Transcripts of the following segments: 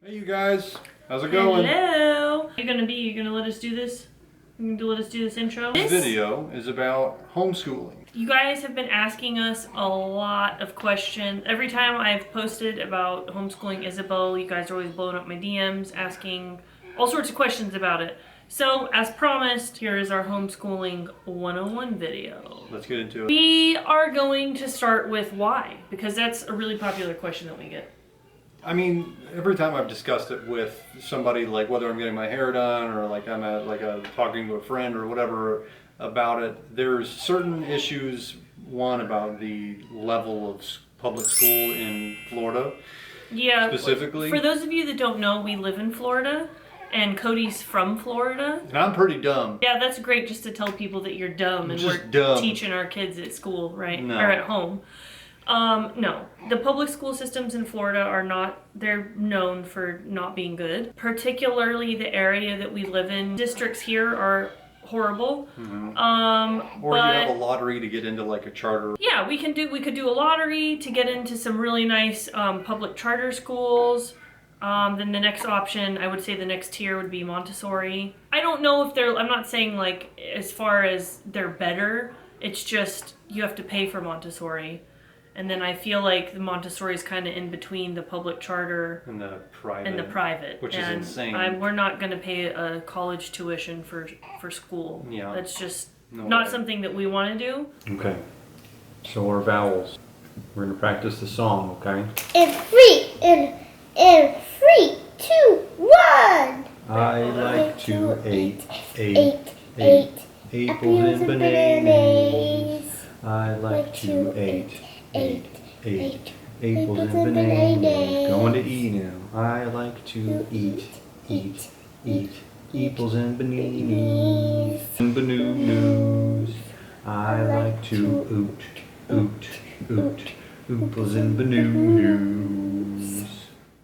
Hey you guys, how's it going? Hello! You gonna let us do this? You gonna let us do this intro? This video is about homeschooling. You guys have been asking us a lot of questions. Every time I've posted about homeschooling Isabel, you guys are always blowing up my DMs asking all sorts of questions about it. So, as promised, here is our homeschooling 101 video. Let's get into it. We are going to start with why, because that's a really popular question that we get. I mean, every time I've discussed it with somebody, like whether I'm getting my hair done or like I'm at talking to a friend or whatever about it, there's certain issues. One, about the level of public school in Florida. Yeah, specifically. For those of you that don't know, we live in Florida, and Cody's from Florida. And I'm pretty dumb. Yeah, that's great just to tell people that you're dumb and just we're dumb. Teaching our kids at school, right? No. Or at home. No. The public school systems in Florida they're known for not being good. Particularly the area that we live in. Districts here are horrible. Mm-hmm. Or you have a lottery to get into like a charter. Yeah, we could do a lottery to get into some really nice public charter schools. Then the next option, I would say the next tier would be Montessori. I don't know if I'm not saying like as far as they're better, it's just you have to pay for Montessori. And then I feel like the Montessori is kind of in between the public charter and the private. Which is insane. We're not going to pay a college tuition for school. Yeah. That's just not something that we want to do. Okay. So our vowels. We're going to practice the song, okay? In 3, 2, 1. I like to eat apples Apples and bananas. I like to eat apples and bananas. Going to E now. I like to eat apples and bananas. And bananas. I like to oot apples and bananas.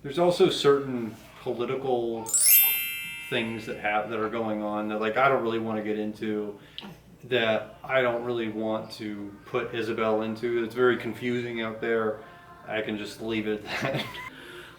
There's also certain political things that are going on that like I don't really want to get into, that I don't really want to put Isabel into. It's very confusing out there. I can just leave it at that.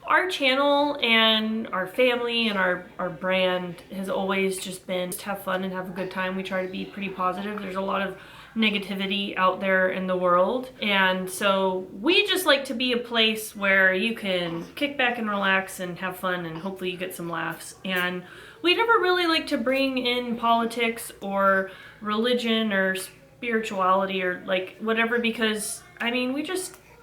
Our channel and our family and our brand has always just been to have fun and have a good time. We try to be pretty positive. There's a lot of negativity out there in the world, and so we just like to be a place where you can kick back and relax and have fun, and hopefully you get some laughs. And we never really like to bring in politics or religion or spirituality or like whatever, because I mean we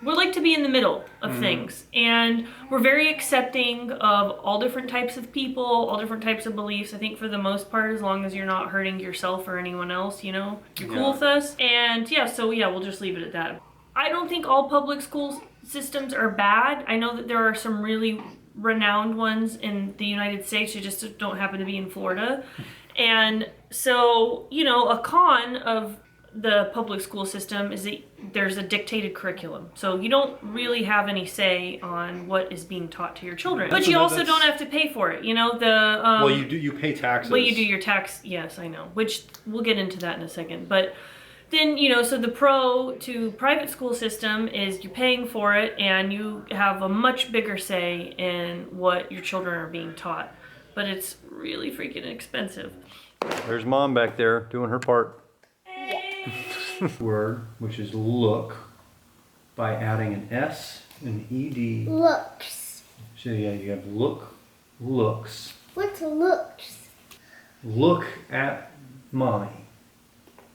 like to be in the middle of things, and we're very accepting of all different types of people, all different types of beliefs. I think for the most part, as long as you're not hurting yourself or anyone else, you're cool with us. And we'll just leave it at that. I don't think all public school systems are bad. I know that there are some really renowned ones in the United States who just don't happen to be in Florida. And so, a con of the public school system is that there's a dictated curriculum. So you don't really have any say on what is being taught to your children. But you also don't have to pay for it. Well, you do. You pay taxes. Well, you do your tax. Yes, I know. Which we'll get into that in a second. But then, so the pro to private school system is you're paying for it and you have a much bigger say in what your children are being taught. But it's really freaking expensive. There's Mom back there doing her part. Word, which is look, by adding an S and ED. Looks. So yeah, you have looks. What's looks? Look at mommy,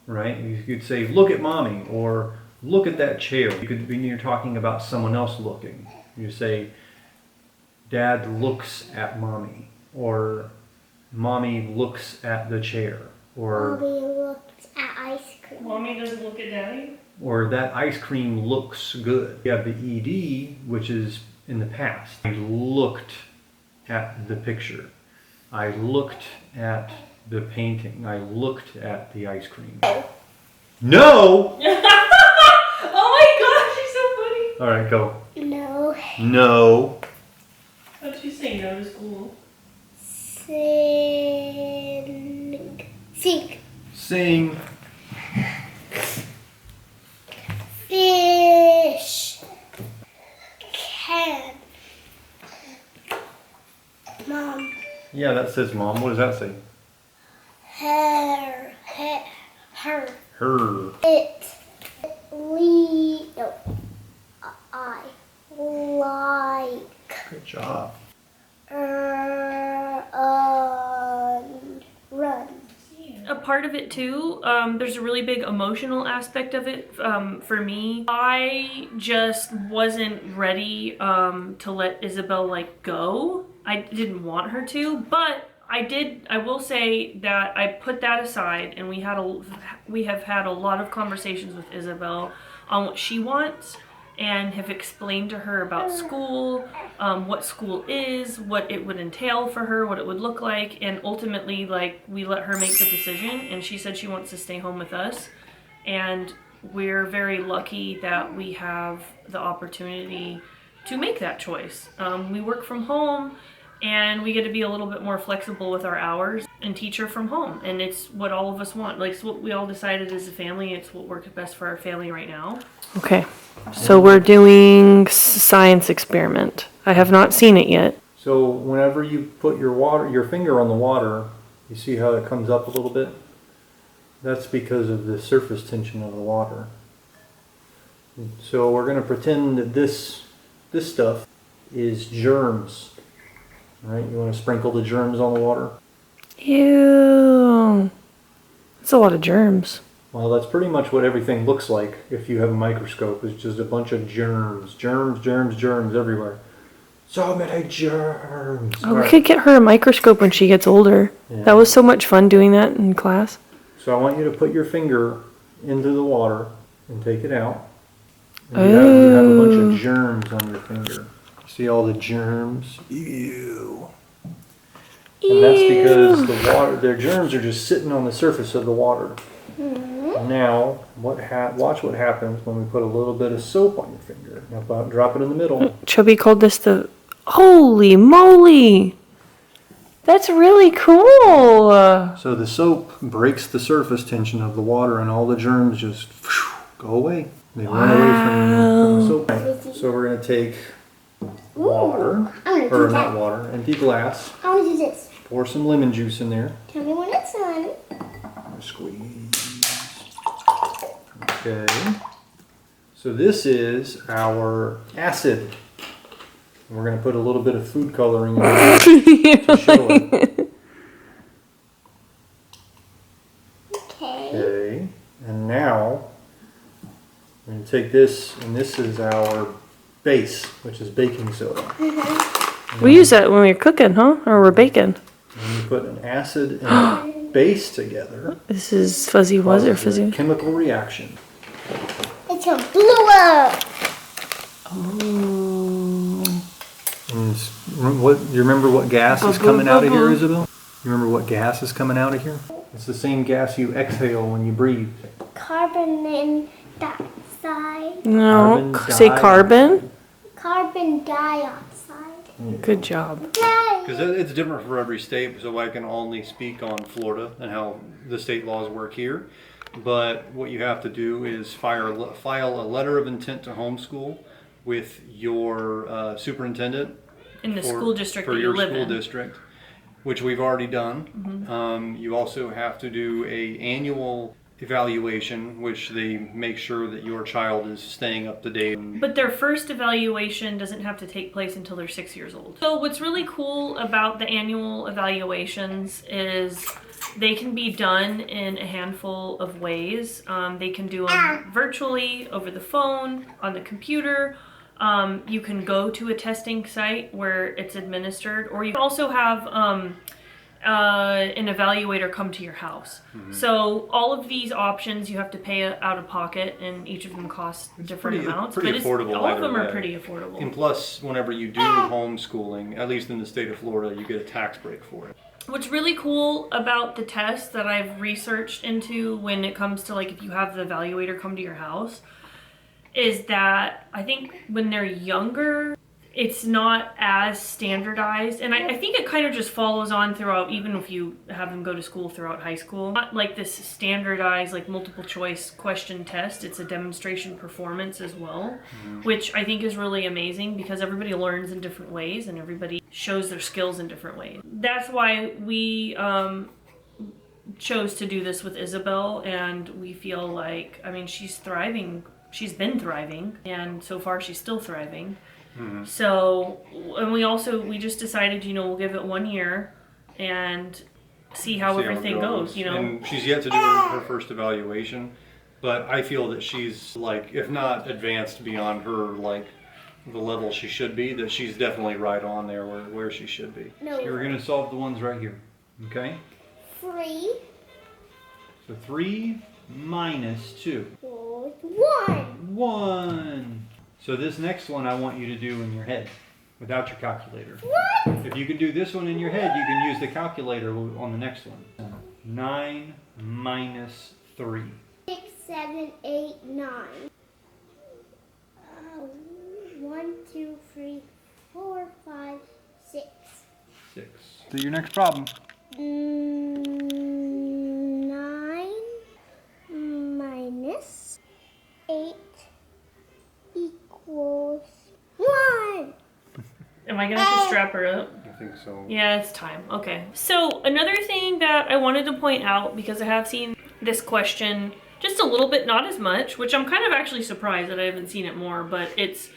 right? You could say look at mommy, or look at that chair. You could, when you're talking about someone else looking, you say Dad looks at mommy, or Mommy looks at the chair, or Mommy looks at ice cream. Mommy doesn't look at Daddy? Or that ice cream looks good. You have the ED, which is in the past. I looked at the picture. I looked at the painting. I looked at the ice cream. No! Oh my gosh, you're so funny. All right, go. No. No. How'd you say no to school? Sing. Sing. Fish. Can. Mom. Yeah, that says mom. What does that say? Her. Her. No. I. Like. Good job. Run. A part of it too, there's a really big emotional aspect of it for me. I just wasn't ready to let Isabel like go. I didn't want her to, but I will say that I put that aside, and we have had a lot of conversations with Isabel on what she wants, and have explained to her about school, what school is, what it would entail for her, what it would look like, and ultimately, like, we let her make the decision, and she said she wants to stay home with us, and we're very lucky that we have the opportunity to make that choice. We work from home, and we get to be a little bit more flexible with our hours and teach her from home, and it's what all of us want. Like, it's what we all decided as a family. It's what works best for our family right now. Okay, so we're doing science experiment. I have not seen it yet. So whenever you put your finger on the water, you see how it comes up a little bit? That's because of the surface tension of the water. So we're going to pretend that this stuff is germs. All right, you want to sprinkle the germs on the water? Ew. That's a lot of germs. Well, that's pretty much what everything looks like if you have a microscope. It's just a bunch of germs. Germs everywhere. So many germs. Oh, we could get her a microscope when she gets older. Yeah. That was so much fun doing that in class. So I want you to put your finger into the water and take it out. And you have a bunch of germs on your finger. See all the germs? Ew. And that's because their germs are just sitting on the surface of the water. Now, watch what happens when we put a little bit of soap on your finger. Now, drop it in the middle. Chubby called this the... Holy moly! That's really cool! So the soap breaks the surface tension of the water, and all the germs just go away. They run away from the soap. So we're going to take water, or not water, empty glass. I want to do this. Pour some lemon juice in there. Tell me when it's done. Squeeze. Okay. So this is our acid. We're going to put a little bit of food coloring in there to show it. Okay. And now we're going to take this, and this is our base, which is baking soda. We use that when we're cooking, huh? Or we're baking. And you put an acid and a base together. This is fuzzy was or causes a fuzzy? chemical reaction. It's a blow up. And you remember what gas is coming out of here, Isabel? You remember what gas is coming out of here? It's the same gas you exhale when you breathe. Carbon dioxide. No, Carbon say dioxide. carbon. Carbon dioxide. Good job. Because it's different for every state, so I can only speak on Florida and how the state laws work here. But what you have to do is file a letter of intent to homeschool with your superintendent In the school district for that your you live school in. district, which we've already done. You also have to do a annual evaluation, which they make sure that your child is staying up to date. But their first evaluation doesn't have to take place until they're 6 years old. So what's really cool about the annual evaluations is they can be done in a handful of ways. They can do them virtually, over the phone, on the computer. You can go to a testing site where it's administered, or you can also have an evaluator come to your house. So all of these options you have to pay out of pocket, and each of them cost different amounts. Pretty but affordable. all of either them are way. pretty affordable. And plus, whenever you do homeschooling, at least in the state of Florida, you get a tax break for it. What's really cool about the test that I've researched into when it comes to, like, if you have the evaluator come to your house, is that I think when they're younger, it's not as standardized, and I think it kind of just follows on throughout, even if you have them go to school throughout high school. Not like this standardized like multiple choice question test. It's a demonstration performance as well, which I think is really amazing because everybody learns in different ways and everybody shows their skills in different ways. That's why we chose to do this with Isabel, and we feel like, I mean, she's thriving. She's been thriving, and so far she's still thriving. So, and we just decided, we'll give it 1 year and see how everything goes, And she's yet to do her first evaluation, but I feel that she's like, if not advanced beyond her, like the level she should be, that she's definitely right on there where she should be. No. You're going to solve the ones right here. Okay? 3. So 3 minus 2. 1. 1. So this next one I want you to do in your head without your calculator. What? If you can do this one in your head, you can use the calculator on the next one. 9 minus 3. 6, 7, 8, 9. 1, 2, 3, 4, 5, 6. 6. Do your next problem. 9 minus 8 equals 1. Am I gonna have to strap her up? I think so. Yeah, it's time. Okay. So another thing that I wanted to point out, because I have seen this question just a little bit, not as much, which I'm kind of actually surprised that I haven't seen it more, but it's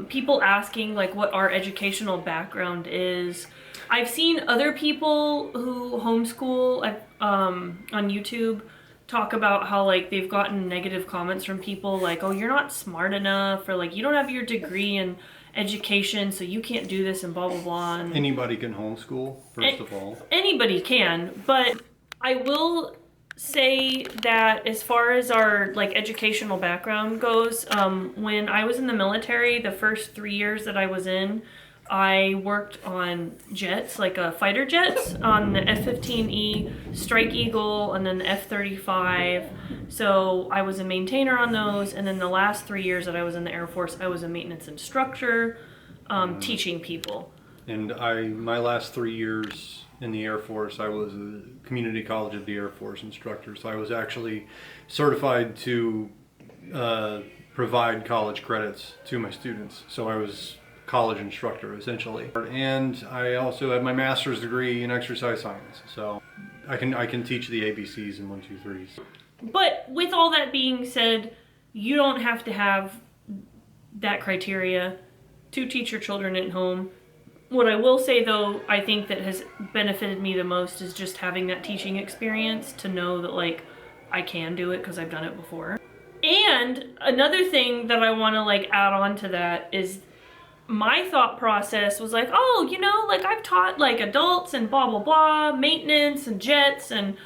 people asking like what our educational background is. I've seen other people who homeschool on YouTube talk about how like they've gotten negative comments from people like, oh, you're not smart enough, or like you don't have your degree in education, so you can't do this, and blah blah blah. And Anybody can homeschool, first of all. anybody can, but I will say that as far as our like educational background goes, when I was in the military, the first 3 years that I was in, I worked on jets, like fighter jets, on the F-15E, Strike Eagle, and then the F-35. So I was a maintainer on those, and then the last 3 years that I was in the Air Force, I was a maintenance instructor, teaching people. And my last 3 years in the Air Force, I was a community college of the Air Force instructor. So I was actually certified to provide college credits to my students. So I was college instructor essentially. And I also had my master's degree in exercise science. So I can teach the ABCs and 1, 2, 3s. But with all that being said, you don't have to have that criteria to teach your children at home. What I will say though, I think that has benefited me the most is just having that teaching experience to know that like I can do it because I've done it before. And another thing that I want to like add on to that is my thought process was like, oh, like I've taught like adults and blah blah blah, maintenance and jets, and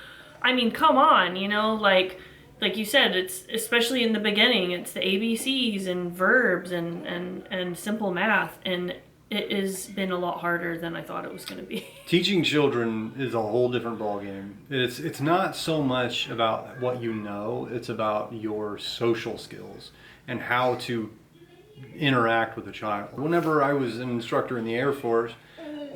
I mean, come on, like you said, it's especially in the beginning, it's the ABCs and verbs and simple math, and it has been a lot harder than I thought it was going to be. Teaching children is a whole different ballgame. It's not so much about what you know, it's about your social skills and how to interact with a child. Whenever I was an instructor in the Air Force,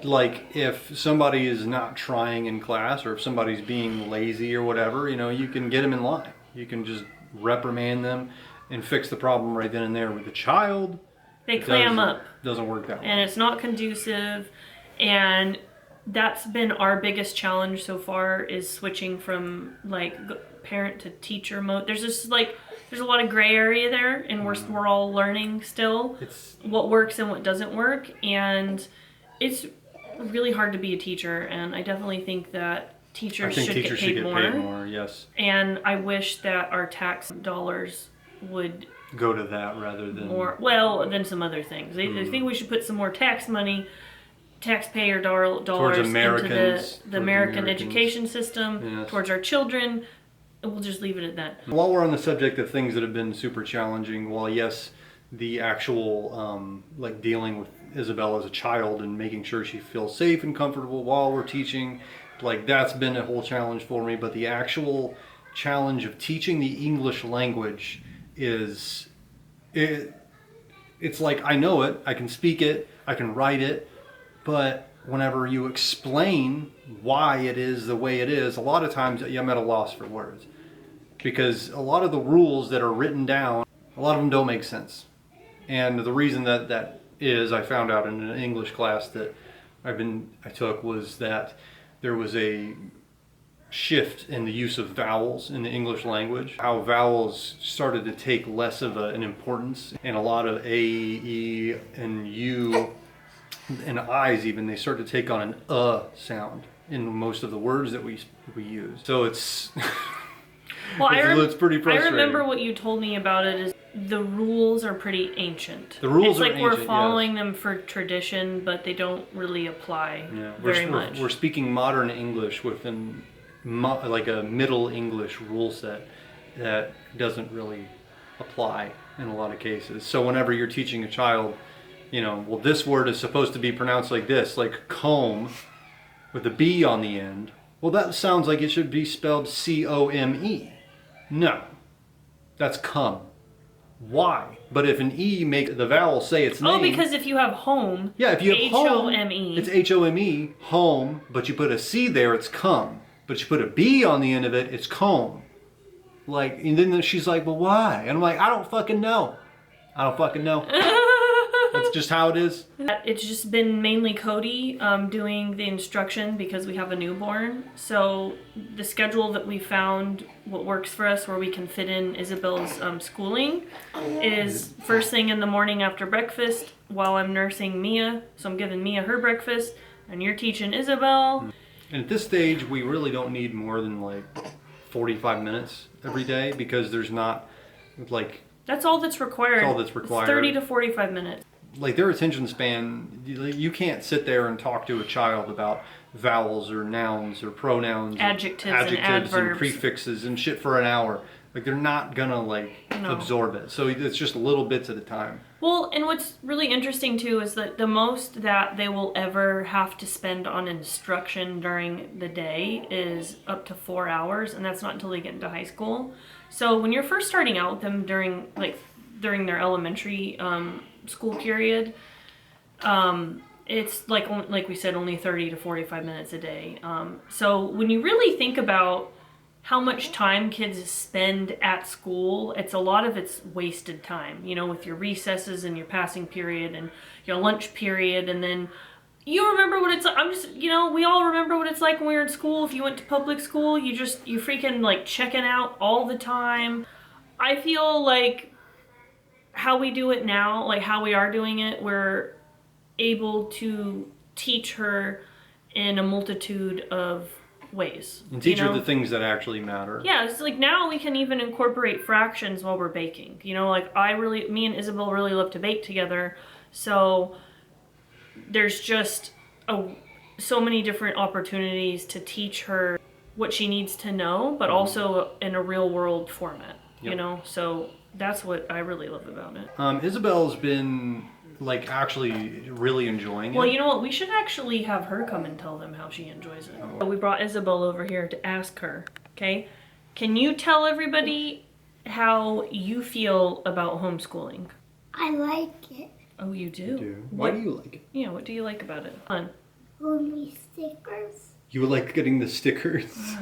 like if somebody is not trying in class or if somebody's being lazy or whatever, you can get them in line. You can just reprimand them and fix the problem right then and there. With the child, They clam up. Doesn't work that way. And it's not conducive, and that's been our biggest challenge so far, is switching from like parent to teacher mode. There's just like there's a lot of gray area there, and we're all learning still what works and what doesn't work, and it's really hard to be a teacher. And I definitely think that teachers should get paid more. Yes. And I wish that our tax dollars would go to that rather than than some other things. I think we should put some more tax money, taxpayer dollars into the American education system, yes, towards our children. We'll just leave it at that. While we're on the subject of things that have been super challenging, while yes, the actual like dealing with Isabel as a child and making sure she feels safe and comfortable while we're teaching, like that's been a whole challenge for me. But the actual challenge of teaching the English language it's like I know it, I can speak it, I can write it, but whenever you explain why it is the way it is, a lot of times I'm at a loss for words. Because a lot of the rules that are written down, a lot of them don't make sense. And the reason that is, I found out in an English class that I took, was that there was a shift in the use of vowels in the English language. How vowels started to take less of an importance, and a lot of A, E, and U, and I's even, they start to take on an sound in most of the words that we use. So it's Well, it's pretty I frustrating. remember what you told me about it is the rules are pretty ancient. The rules it's are like we're ancient, following them for tradition, but they don't really apply very much. We're speaking modern English within like a Middle English rule set that doesn't really apply in a lot of cases. So whenever you're teaching a child, well, this word is supposed to be pronounced like this, like comb with a B on the end. Well, that sounds like it should be spelled C-O-M-E. No, that's come. Why? But if an E make the vowel say its name. Oh, because if you have home, Yeah, if you have home, H-O-M-E. it's H-O-M-E, home, but you put a C there, it's come. But you put a B on the end of it, it's comb. Like, and then she's like, well, why? And I'm like, I don't fucking know. I don't fucking know. That's just how it is. It's just been mainly Cody doing the instruction because we have a newborn. So the schedule that we found, what works for us, where we can fit in Isabel's schooling, is first thing in the morning after breakfast while I'm nursing Mia. So I'm giving Mia her breakfast, and you're teaching Isabel. And at this stage, we really don't need more than like 45 minutes every day, because there's not like... That's all that's required. That's all that's required. It's 30 to 45 minutes. Like their attention span, you can't sit there and talk to a child about vowels or nouns or pronouns, Adjectives and adverbs. prefixes and shit for an hour. Like they're not gonna absorb it. So it's just little bits at a time. Well, and what's really interesting too is that the most that they will ever have to spend on instruction during the day is up to 4 hours, and that's not until they get into high school. So when you're first starting out with them during their elementary school period, it's like we said, only 30 to 45 minutes a day. So when you really think about how much time kids spend at school, it's a lot of it's wasted time, with your recesses and your passing period and your lunch period. And then you remember what it's like. We all remember what it's like when we were in school. If you went to public school, you freaking like checking out all the time. I feel like how we do it now, like how we are doing it, we're able to teach her in a multitude of ways. And teach her the things that actually matter. Yeah, it's like now we can even incorporate fractions while we're baking. Like me and Isabel really love to bake together. So there's just so many different opportunities to teach her what she needs to know, but also in a real world format, So that's what I really love about it. Isabel's been actually really enjoying it. Well, you know what? We should actually have her come and tell them how she enjoys it. Oh. We brought Isabel over here to ask her, okay? Can you tell everybody how you feel about homeschooling? I like it. Oh, you do? You do. Why do you like it? Yeah, what do you like about it? Fun. Only stickers. You like getting the stickers?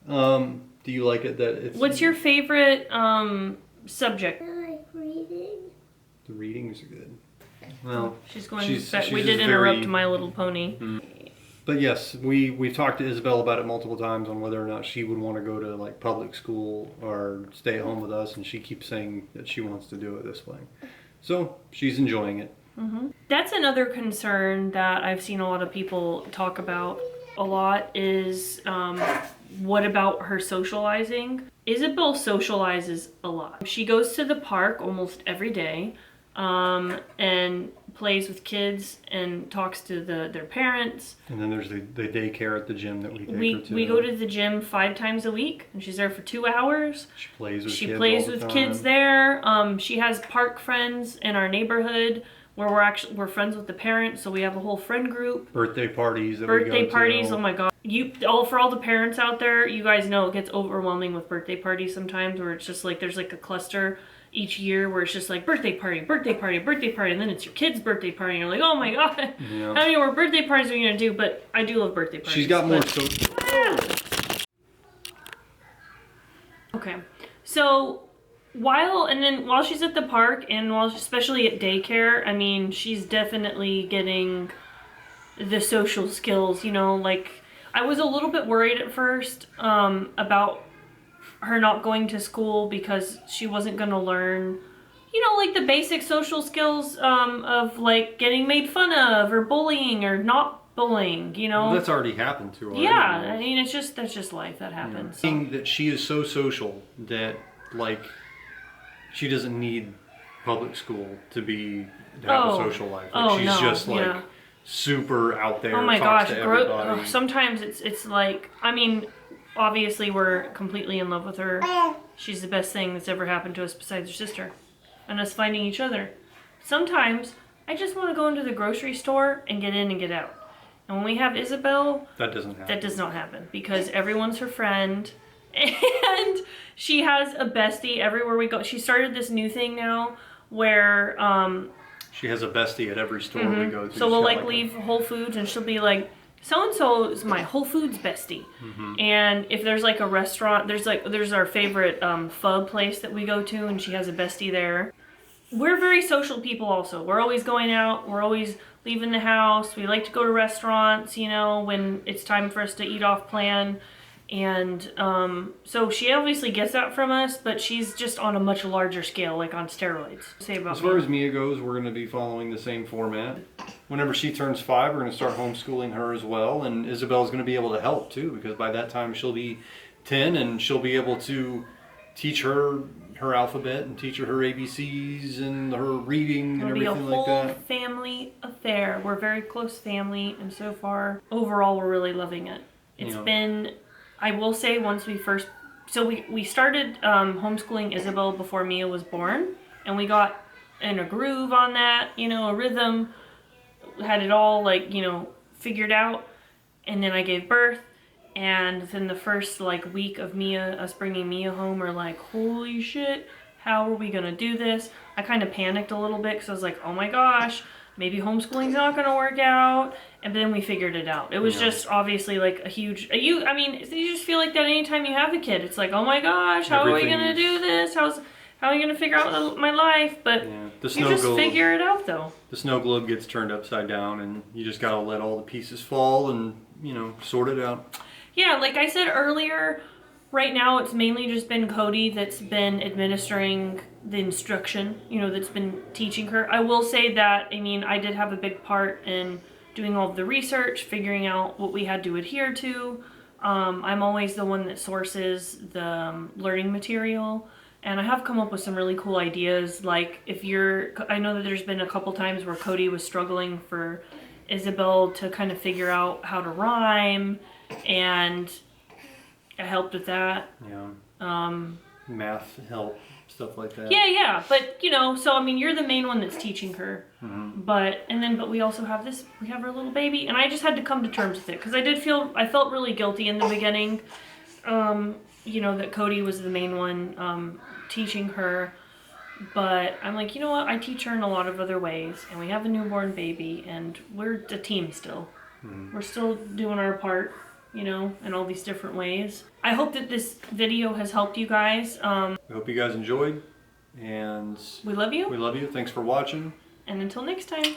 Do you like it that it's... What's your favorite subject? I like reading. The readings are good. Well, She's going she's we just did interrupt very- My Little Pony. But yes, we've talked to Isabel about it multiple times on whether or not she would want to go to public school or stay at home with us, and she keeps saying that she wants to do it this way. So she's enjoying it. That's another concern that I've seen a lot of people talk about a lot is what about her socializing? Isabel socializes a lot. She goes to the park almost every day and plays with kids and talks to their parents. And then there's the daycare at the gym that we take her to. We go to the gym 5 times a week, and she's there for 2 hours. She plays with She kids plays all the with time. kids there. She has park friends in our neighborhood where we're friends with the parents, so we have a whole friend group. Birthday parties that we go Birthday to. parties, oh my god. For all the parents out there, you guys know it gets overwhelming with birthday parties sometimes, where it's just there's a cluster each year where it's just like birthday party, birthday party, birthday party, and then it's your kid's birthday party, and you're like, oh my god, Yeah. how many more birthday parties are you gonna do? But I do love birthday parties. She's got more. but- Okay, so while she's at the park and especially at daycare, I mean, she's definitely getting the social skills, you know, like I was a little bit worried at first about her not going to school because she wasn't going to learn, you know, like the basic social skills of like getting made fun of or bullying or not bullying, you know. Well, that's already happened to her. Yeah, anyway. I mean, that's just life that happens. So. Seeing that she is so social that like she doesn't need public school to have a social life. Like, she's just like super out there. Oh my talks gosh, to everybody. sometimes it's like, I mean, obviously we're completely in love with her. She's the best thing that's ever happened to us besides her sister and us finding each other. Sometimes I just want to go into the grocery store and get in and get out. And when we have Isabel, That doesn't happen. that does not happen because everyone's her friend and she has a bestie everywhere we go. She started this new thing now where She has a bestie at every store we go to. so we'll She's got, like leave Whole Foods and she'll be like, so and so is my Whole Foods bestie. And if there's like a restaurant, there's our favorite pho place that we go to, and she has a bestie there. We're very social people also. We're always going out. We're always leaving the house. We like to go to restaurants, you know, when it's time for us to eat off plan. And so she obviously gets that from us, but she's just on a much larger scale, like on steroids. Say about As far me. as Mia goes, we're going to be following the same format. Whenever she turns 5, we're going to start homeschooling her as well, and Isabel's going to be able to help too, because by that time she'll be 10 and she'll be able to teach her alphabet and teach her ABCs and her reading and It'll be a everything whole like that. family affair. We're very close family, and so far, overall, we're really loving it. It's Yeah. been, I will say, once we started homeschooling Isabel before Mia was born, and we got in a groove on that, you know, a rhythm, had it all like, you know, figured out, and then I gave birth. And within the first like week of us bringing Mia home, we're like, holy shit, how are we gonna do this? I kind of panicked a little bit because I was like, oh my gosh, maybe homeschooling's not gonna work out. And then we figured it out. It was just obviously like a huge, I mean, you just feel like that anytime you have a kid. It's like, oh my gosh, how are we gonna do this? How are we gonna figure out my life? But Yeah. The you snow just globe, figure it out though. the snow globe gets turned upside down, and you just gotta let all the pieces fall and, you know, sort it out. Yeah, like I said earlier, right now it's mainly just been Cody that's been administering the instruction, you know, that's been teaching her. I will say that, I mean, I did have a big part in doing all of the research, figuring out what we had to adhere to. I'm always the one that sources the learning material, and I have come up with some really cool ideas. Like I know that there's been a couple times where Cody was struggling for Isabel to kind of figure out how to rhyme, and I helped with that. Yeah. Math help, stuff like that. Yeah, but you know, so I mean, you're the main one that's teaching her, but we also have we have our little baby, and I just had to come to terms with it because I felt really guilty in the beginning, you know, that Cody was the main one teaching her, but I'm like, you know what, I teach her in a lot of other ways, and we have a newborn baby, and we're a team still. We're still doing our part, you know, in all these different ways. I hope that this video has helped you guys. I hope you guys enjoyed, and We love you, we love you. Thanks for watching. and until next time.